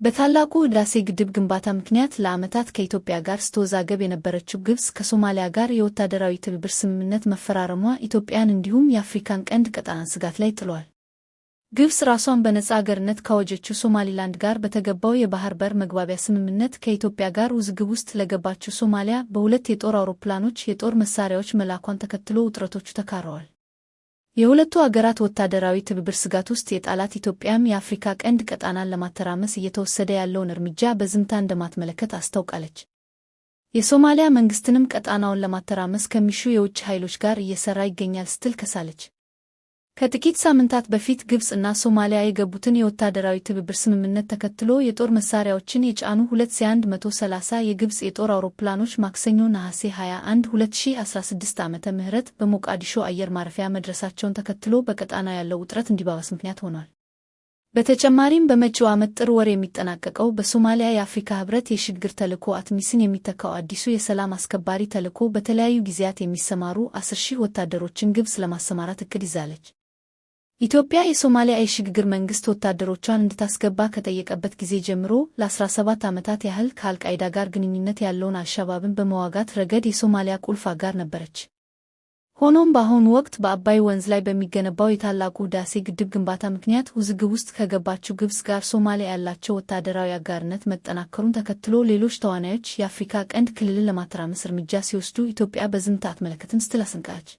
በታላቁ ህዳሴ ግድብ ግንባታ ምክንያት ለዓመታት ከኢትዮጵያ ጋር ስትወዛገብ የነበረችው ግብጽ ከሶማሊያ ጋር የወታደራዊ ትብብር ስምምነት መፈራረሟ ኢትዮጵያን እንዲሁም የአፍሪካን ቀንድ ቀጣናን ስጋት ላይ ጥሏል። ግብጽ ራሷን በነጻ አገርነት ካወጀችው ሶማሊላንድ ጋር በተገባው የባህር በር መግባቢያ ስምምነት ከኢትዮጵያ ጋር ውዝግብ ውስጥ ለገባችው ሶማሊያ በሁለት የጦር አውሮፕላኖች የጦር መሳሪያዎች መላኳን ተከትሎ ውጥረቶቹ ተካረዋል። የሁለቱ አገራት ወታደራዊ ትብብር ስጋት ውስጥ የጣላት ኢትዮጵያም የአፍሪካ ቀንድ ቀጣናን ለማተራመስ እየተወሰደ ያለውን እርምጃ በዝምታ እንደማትመለከት አስታውቃለች። የሶማሊያ መንግስትንም ቀጣናውን ለማተራመስ ከሚሹ የውጭ ኃይሎች ጋር እየሰራ ይገኛል ስትል ከሳለች። ከጥቂት ሳምንታት በፊት ግብጽ እና ሶማሊያ የገቡትን የወታደራዊ ትብብር ስምምነት ተከትሎ የጦር መሳሪያዎችን የጫኑ ሁለት ሲ-130 የግብጽ የጦር አውሮፕላኖች ማክሰኞ ነሐሴ 21 2016 ዓመተ ምህረት በሞቃዲሾ አየር ማረፊያ መድረሳቸውን ተከትሎ በቀጣናው ያለው ውጥረት እንዲባባስ ምክንያት ሆኗል። በተጨማሪም በመጪው ዓመት ጥር ወር የሚጠናቀቀው በሶማሊያ የአፍሪካ ህብረት የሽግግር ተልዕኮ አትሚስን የሚተካው አዲሱ የሰላም አስከባሪ ተልዕኮ በተለያዩ ጊዜያት የሚሰማሩ 10,000 ወታደሮችን ግብጽ ለማሰማራት እቅድ ይዛለች። ኢትዮጵያ የሶማሊያ የሽግግር መንግስት ወታደሮቿን እንድታስገባ ከጠየቀበት ጊዜ ጀምሮ ለ17 ዓመታት ያህል ከአልቃይዳ ጋር ግንኙነት ያለውን አልሻባብን በመዋጋት ረገድ የሶማሊያ ቁልፍ አጋር ነበረች። ሆኖም በአሁኑ ወቅት በአባይ ወንዝ ላይ በሚገነባው የታላቁ ህዳሴ ግድብ ግንባታ ምክንያት ውዝግብ ውስጥ ከገባችው ግብጽ ጋር ሶማሊያ ያላቸው ወታደራዊ አጋርነት መጠናከሩን ተከትሎ ሌሎች ተዋናዮች የአፍሪካ ቀንድ ክልልን ለማተራመስ እርምጃ ሲወስዱ ኢትዮጵያ በዝምታ አትመለከትም ስትል አስጠንቅቃለች።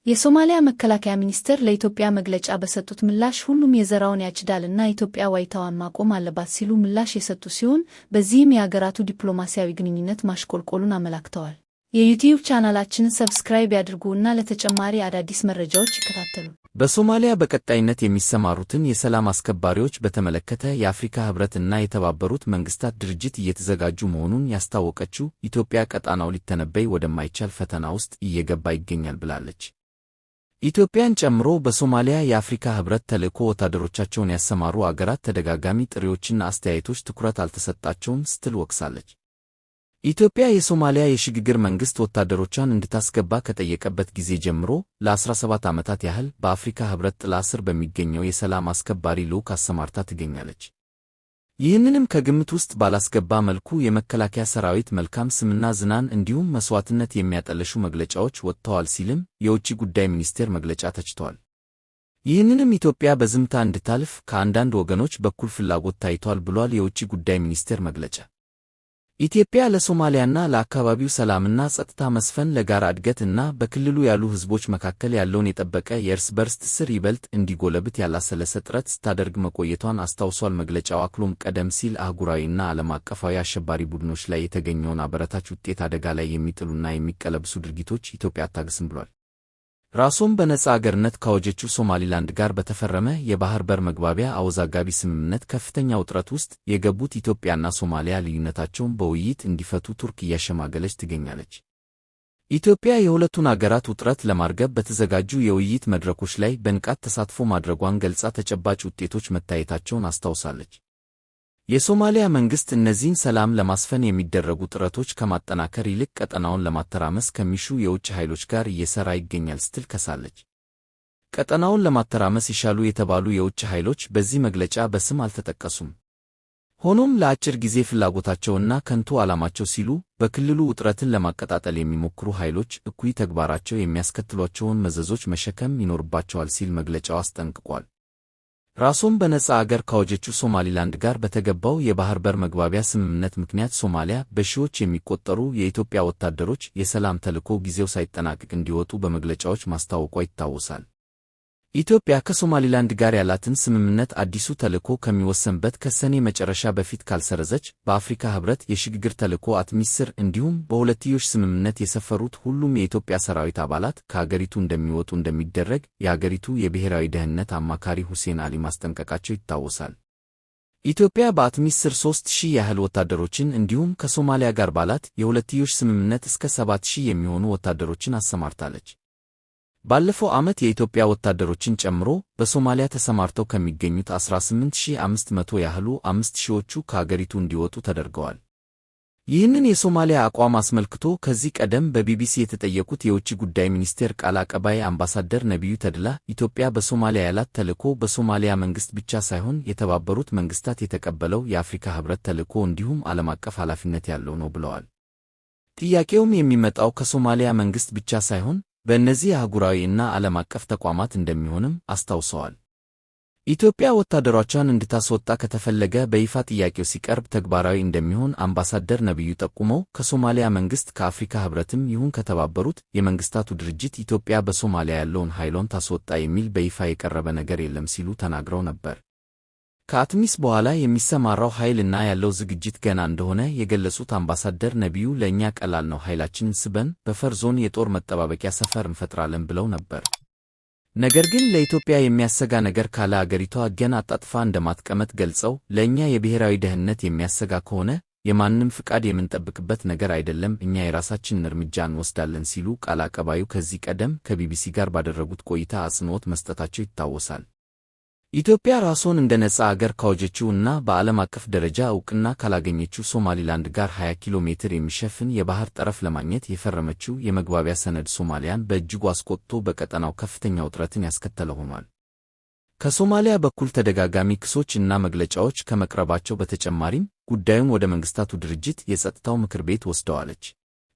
የሶማሊያ መከላከያ ሚኒስትር ለኢትዮጵያ መግለጫ በሰጡት ምላሽ ሁሉም የዘራውን ያጭዳልና ኢትዮጵያ ዋይታዋን ማቆም አለባት ሲሉ ምላሽ የሰጡ ሲሆን በዚህም የአገራቱ ዲፕሎማሲያዊ ግንኙነት ማሽቆልቆሉን አመላክተዋል። የዩቲዩብ ቻናላችንን ሰብስክራይብ ያድርጉና ለተጨማሪ አዳዲስ መረጃዎች ይከታተሉ። በሶማሊያ በቀጣይነት የሚሰማሩትን የሰላም አስከባሪዎች በተመለከተ የአፍሪካ ህብረትና የተባበሩት መንግስታት ድርጅት እየተዘጋጁ መሆኑን ያስታወቀችው ኢትዮጵያ ቀጣናው ሊተነበይ ወደማይቻል ፈተና ውስጥ እየገባ ይገኛል ብላለች። ኢትዮጵያን ጨምሮ በሶማሊያ የአፍሪካ ህብረት ተልዕኮ ወታደሮቻቸውን ያሰማሩ አገራት ተደጋጋሚ ጥሪዎችና አስተያየቶች ትኩረት አልተሰጣቸውም ስትል ወቅሳለች። ኢትዮጵያ የሶማሊያ የሽግግር መንግስት ወታደሮቿን እንድታስገባ ከጠየቀበት ጊዜ ጀምሮ ለ17 ዓመታት ያህል በአፍሪካ ህብረት ጥላ ስር በሚገኘው የሰላም አስከባሪ ልዑክ አሰማርታ ትገኛለች። ይህንንም ከግምት ውስጥ ባላስገባ መልኩ የመከላከያ ሰራዊት መልካም ስምና ዝናን እንዲሁም መስዋዕትነት የሚያጠለሹ መግለጫዎች ወጥተዋል ሲልም የውጭ ጉዳይ ሚኒስቴር መግለጫ ተችቷል። ይህንንም ኢትዮጵያ በዝምታ እንድታልፍ ከአንዳንድ ወገኖች በኩል ፍላጎት ታይቷል ብሏል የውጭ ጉዳይ ሚኒስቴር መግለጫ። ኢትዮጵያ ለሶማሊያና ለአካባቢው ሰላምና ጸጥታ መስፈን ለጋራ እድገት እና በክልሉ ያሉ ህዝቦች መካከል ያለውን የጠበቀ የእርስ በርስ ትስስር ይበልጥ እንዲጎለብት ያላሰለሰ ጥረት ስታደርግ መቆየቷን አስታውሷል። መግለጫው አክሎም ቀደም ሲል አህጉራዊና ዓለም አቀፋዊ አሸባሪ ቡድኖች ላይ የተገኘውን አበረታች ውጤት አደጋ ላይ የሚጥሉና የሚቀለብሱ ድርጊቶች ኢትዮጵያ አታግስም ብሏል። ራሷን በነጻ አገርነት ካወጀችው ሶማሊላንድ ጋር በተፈረመ የባህር በር መግባቢያ አወዛጋቢ ስምምነት ከፍተኛ ውጥረት ውስጥ የገቡት ኢትዮጵያና ሶማሊያ ልዩነታቸውን በውይይት እንዲፈቱ ቱርክ እያሸማገለች ትገኛለች። ኢትዮጵያ የሁለቱን አገራት ውጥረት ለማርገብ በተዘጋጁ የውይይት መድረኮች ላይ በንቃት ተሳትፎ ማድረጓን ገልጻ ተጨባጭ ውጤቶች መታየታቸውን አስታውሳለች። የሶማሊያ መንግስት እነዚህን ሰላም ለማስፈን የሚደረጉ ጥረቶች ከማጠናከር ይልቅ ቀጠናውን ለማተራመስ ከሚሹ የውጭ ኃይሎች ጋር እየሰራ ይገኛል ስትል ከሳለች። ቀጠናውን ለማተራመስ ይሻሉ የተባሉ የውጭ ኃይሎች በዚህ መግለጫ በስም አልተጠቀሱም። ሆኖም ለአጭር ጊዜ ፍላጎታቸውና ከንቱ ዓላማቸው ሲሉ በክልሉ ውጥረትን ለማቀጣጠል የሚሞክሩ ኃይሎች እኩይ ተግባራቸው የሚያስከትሏቸውን መዘዞች መሸከም ይኖርባቸዋል ሲል መግለጫው አስጠንቅቋል። ራሷን በነጻ አገር ካወጀችው ሶማሊላንድ ጋር በተገባው የባህር በር መግባቢያ ስምምነት ምክንያት ሶማሊያ በሺዎች የሚቆጠሩ የኢትዮጵያ ወታደሮች የሰላም ተልዕኮ ጊዜው ሳይጠናቀቅ እንዲወጡ በመግለጫዎች ማስታወቋ ይታወሳል። ኢትዮጵያ ከሶማሊላንድ ጋር ያላትን ስምምነት አዲሱ ተልዕኮ ከሚወሰንበት ከሰኔ መጨረሻ በፊት ካልሰረዘች በአፍሪካ ህብረት የሽግግር ተልዕኮ አትሚስ ስር እንዲሁም በሁለትዮሽ ስምምነት የሰፈሩት ሁሉም የኢትዮጵያ ሰራዊት አባላት ከአገሪቱ እንደሚወጡ እንደሚደረግ የአገሪቱ የብሔራዊ ደህንነት አማካሪ ሁሴን አሊ ማስጠንቀቃቸው ይታወሳል። ኢትዮጵያ በአትሚስ ስር 3,000 ያህል ወታደሮችን እንዲሁም ከሶማሊያ ጋር ባላት የሁለትዮሽ ስምምነት እስከ 7,000 የሚሆኑ ወታደሮችን አሰማርታለች። ባለፈው ዓመት የኢትዮጵያ ወታደሮችን ጨምሮ በሶማሊያ ተሰማርተው ከሚገኙት 18,500 ያህሉ 5,000ዎቹ ከአገሪቱ እንዲወጡ ተደርገዋል። ይህንን የሶማሊያ አቋም አስመልክቶ ከዚህ ቀደም በቢቢሲ የተጠየቁት የውጭ ጉዳይ ሚኒስቴር ቃል አቀባይ አምባሳደር ነቢዩ ተድላ ኢትዮጵያ በሶማሊያ ያላት ተልዕኮ በሶማሊያ መንግሥት ብቻ ሳይሆን የተባበሩት መንግሥታት የተቀበለው የአፍሪካ ሕብረት ተልዕኮ እንዲሁም ዓለም አቀፍ ኃላፊነት ያለው ነው ብለዋል። ጥያቄውም የሚመጣው ከሶማሊያ መንግሥት ብቻ ሳይሆን በእነዚህ አህጉራዊ እና ዓለም አቀፍ ተቋማት እንደሚሆንም አስታውሰዋል። ኢትዮጵያ ወታደሮቿን እንድታስወጣ ከተፈለገ በይፋ ጥያቄው ሲቀርብ ተግባራዊ እንደሚሆን አምባሳደር ነቢዩ ጠቁመው ከሶማሊያ መንግሥት ከአፍሪካ ሕብረትም ይሁን ከተባበሩት የመንግሥታቱ ድርጅት ኢትዮጵያ በሶማሊያ ያለውን ኃይሏን ታስወጣ የሚል በይፋ የቀረበ ነገር የለም ሲሉ ተናግረው ነበር። ከአትሚስ በኋላ የሚሰማራው ኃይልና ያለው ዝግጅት ገና እንደሆነ የገለጹት አምባሳደር ነቢዩ ለእኛ ቀላል ነው፣ ኃይላችንን ስበን በፈር ዞን የጦር መጠባበቂያ ሰፈር እንፈጥራለን ብለው ነበር። ነገር ግን ለኢትዮጵያ የሚያሰጋ ነገር ካለ አገሪቷ ገና አጣጥፋ እንደማትቀመጥ ገልጸው ለእኛ የብሔራዊ ደህንነት የሚያሰጋ ከሆነ የማንም ፍቃድ የምንጠብቅበት ነገር አይደለም፣ እኛ የራሳችንን እርምጃ እንወስዳለን ሲሉ ቃል አቀባዩ ከዚህ ቀደም ከቢቢሲ ጋር ባደረጉት ቆይታ አጽንዖት መስጠታቸው ይታወሳል። ኢትዮጵያ ራሷን እንደ ነጻ አገር ካወጀችው እና በዓለም አቀፍ ደረጃ ዕውቅና ካላገኘችው ሶማሊላንድ ጋር 20 ኪሎ ሜትር የሚሸፍን የባህር ጠረፍ ለማግኘት የፈረመችው የመግባቢያ ሰነድ ሶማሊያን በእጅጉ አስቆጥቶ በቀጠናው ከፍተኛ ውጥረትን ያስከተለ ሆኗል። ከሶማሊያ በኩል ተደጋጋሚ ክሶች እና መግለጫዎች ከመቅረባቸው በተጨማሪም ጉዳዩን ወደ መንግሥታቱ ድርጅት የጸጥታው ምክር ቤት ወስደዋለች።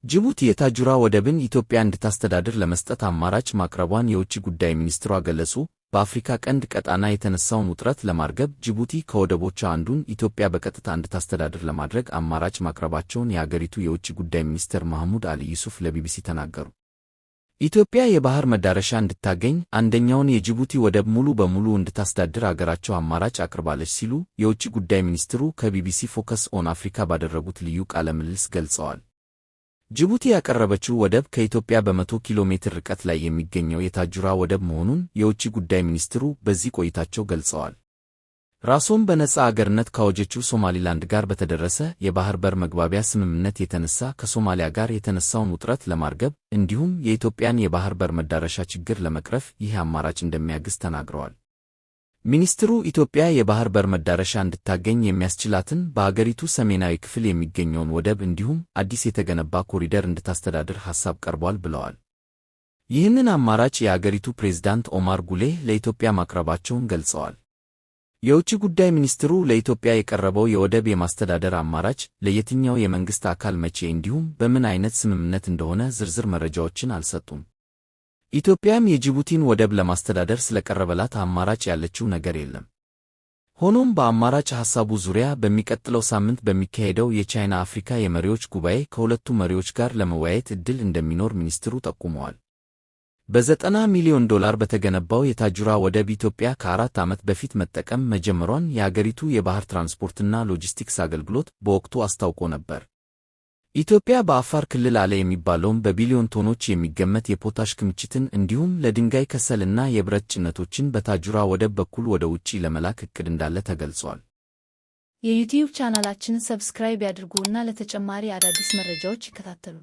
ጅቡቲ የታጁራ ወደብን ኢትዮጵያ እንድታስተዳድር ለመስጠት አማራጭ ማቅረቧን የውጭ ጉዳይ ሚኒስትሯ ገለጹ። በአፍሪካ ቀንድ ቀጣና የተነሳውን ውጥረት ለማርገብ ጅቡቲ ከወደቦቿ አንዱን ኢትዮጵያ በቀጥታ እንድታስተዳድር ለማድረግ አማራጭ ማቅረባቸውን የአገሪቱ የውጭ ጉዳይ ሚኒስትር መሐሙድ አሊ ዩሱፍ ለቢቢሲ ተናገሩ። ኢትዮጵያ የባህር መዳረሻ እንድታገኝ አንደኛውን የጅቡቲ ወደብ ሙሉ በሙሉ እንድታስተዳድር አገራቸው አማራጭ አቅርባለች ሲሉ የውጭ ጉዳይ ሚኒስትሩ ከቢቢሲ ፎከስ ኦን አፍሪካ ባደረጉት ልዩ ቃለ ምልልስ ገልጸዋል። ጅቡቲ ያቀረበችው ወደብ ከኢትዮጵያ በ100 ኪሎ ሜትር ርቀት ላይ የሚገኘው የታጁራ ወደብ መሆኑን የውጭ ጉዳይ ሚኒስትሩ በዚህ ቆይታቸው ገልጸዋል። ራሷን በነጻ አገርነት ካወጀችው ሶማሊላንድ ጋር በተደረሰ የባህር በር መግባቢያ ስምምነት የተነሳ ከሶማሊያ ጋር የተነሳውን ውጥረት ለማርገብ እንዲሁም የኢትዮጵያን የባህር በር መዳረሻ ችግር ለመቅረፍ ይህ አማራጭ እንደሚያግዝ ተናግረዋል። ሚኒስትሩ ኢትዮጵያ የባህር በር መዳረሻ እንድታገኝ የሚያስችላትን በአገሪቱ ሰሜናዊ ክፍል የሚገኘውን ወደብ እንዲሁም አዲስ የተገነባ ኮሪደር እንድታስተዳድር ሐሳብ ቀርቧል ብለዋል። ይህንን አማራጭ የአገሪቱ ፕሬዝዳንት ኦማር ጉሌህ ለኢትዮጵያ ማቅረባቸውን ገልጸዋል። የውጭ ጉዳይ ሚኒስትሩ ለኢትዮጵያ የቀረበው የወደብ የማስተዳደር አማራጭ ለየትኛው የመንግሥት አካል መቼ እንዲሁም በምን አይነት ስምምነት እንደሆነ ዝርዝር መረጃዎችን አልሰጡም። ኢትዮጵያም የጅቡቲን ወደብ ለማስተዳደር ስለቀረበላት አማራጭ ያለችው ነገር የለም። ሆኖም በአማራጭ ሐሳቡ ዙሪያ በሚቀጥለው ሳምንት በሚካሄደው የቻይና አፍሪካ የመሪዎች ጉባኤ ከሁለቱ መሪዎች ጋር ለመወያየት ዕድል እንደሚኖር ሚኒስትሩ ጠቁመዋል። በ$90 ሚሊዮን በተገነባው የታጁራ ወደብ ኢትዮጵያ ከ4 ዓመት በፊት መጠቀም መጀመሯን የአገሪቱ የባህር ትራንስፖርትና ሎጂስቲክስ አገልግሎት በወቅቱ አስታውቆ ነበር። ኢትዮጵያ በአፋር ክልል አለ የሚባለውን በቢሊዮን ቶኖች የሚገመት የፖታሽ ክምችትን እንዲሁም ለድንጋይ ከሰልና የብረት ጭነቶችን በታጁራ ወደብ በኩል ወደ ውጪ ለመላክ ዕቅድ እንዳለ ተገልጿል። የዩቲዩብ ቻናላችንን ሰብስክራይብ ያድርጉና ለተጨማሪ አዳዲስ መረጃዎች ይከታተሉ።